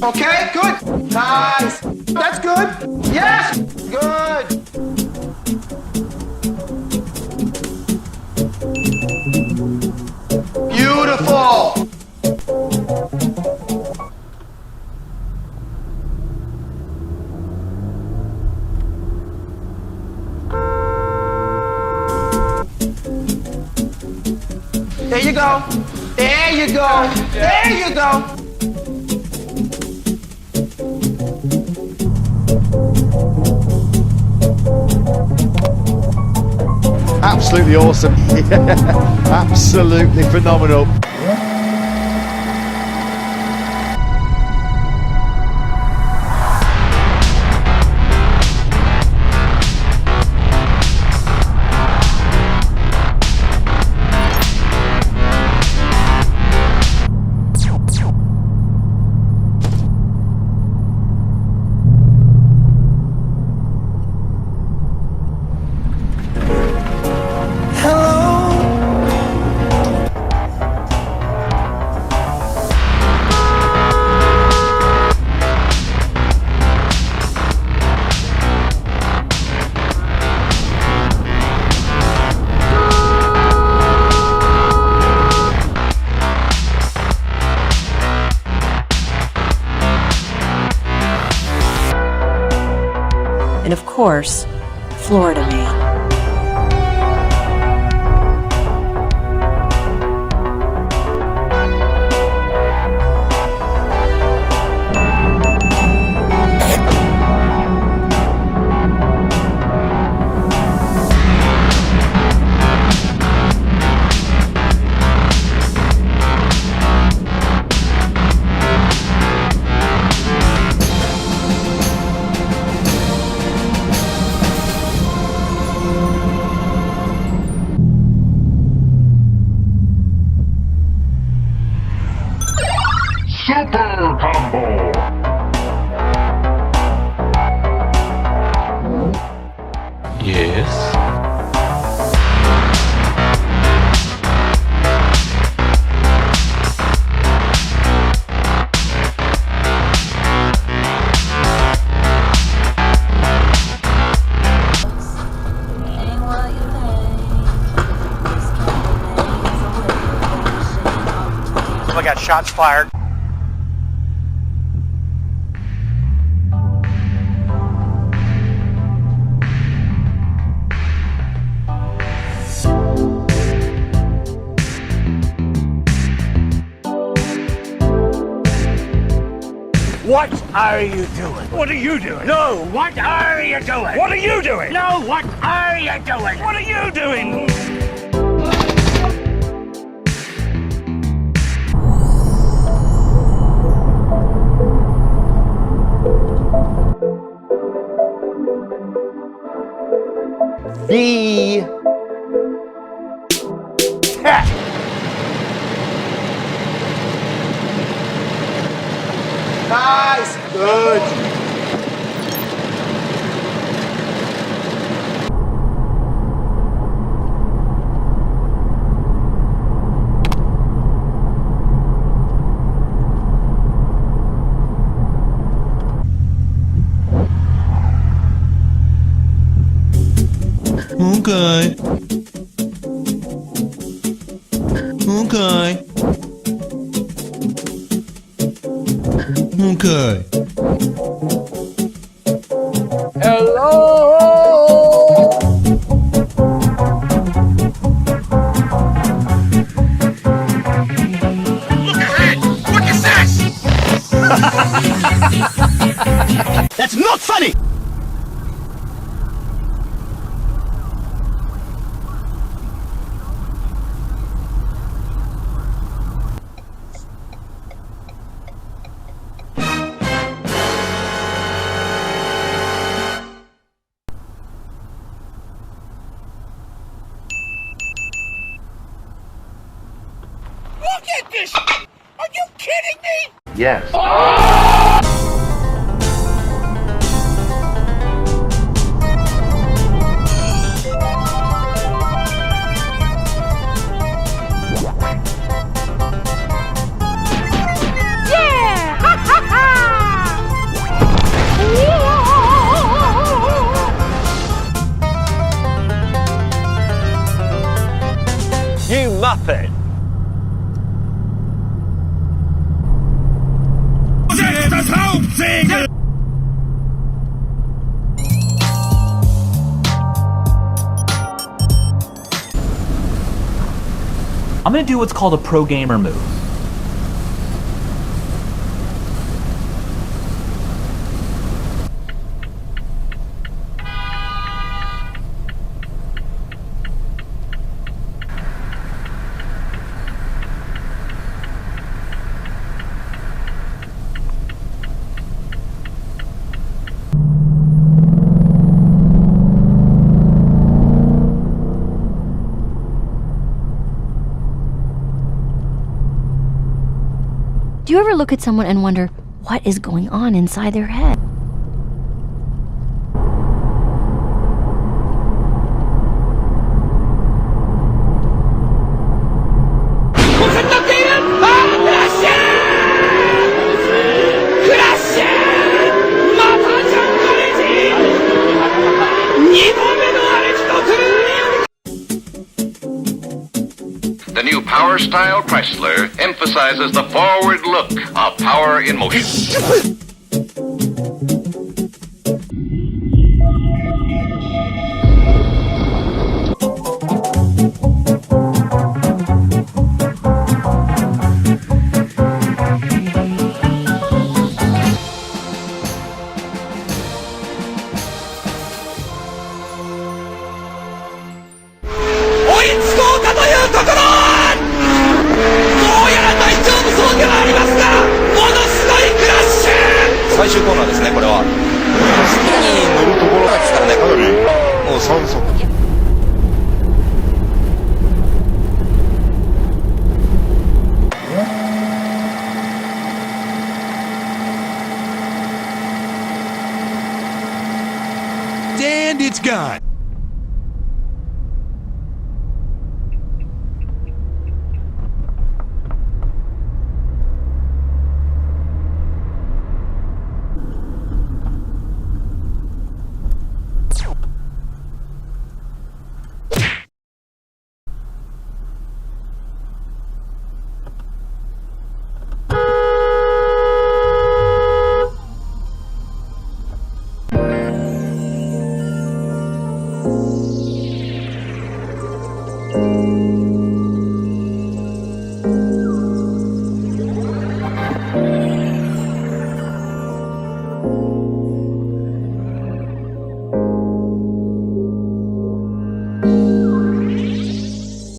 Okay, good. Nice. That's good. Yes. Good. Beautiful. There you go. There you go. There you go. Absolutely awesome. Yeah, absolutely phenomenal. And of course, Florida Man. Super Combo! Yes. I got shots fired. What are you doing? What are you doing? No, what are you doing? What are you doing? No, what are you doing? What are you doing? The tech. Nice. Good. Okay. Okay. Okay. Hello. Look ahead! Look at this! That's not funny. Look at this! Are you kidding me? Yes. You muppet! I'm gonna do what's called a pro gamer move. Do you ever look at someone and wonder what is going on inside their head? The new Power Style Chrysler emphasizes the forward look of power in motion. And it's gone.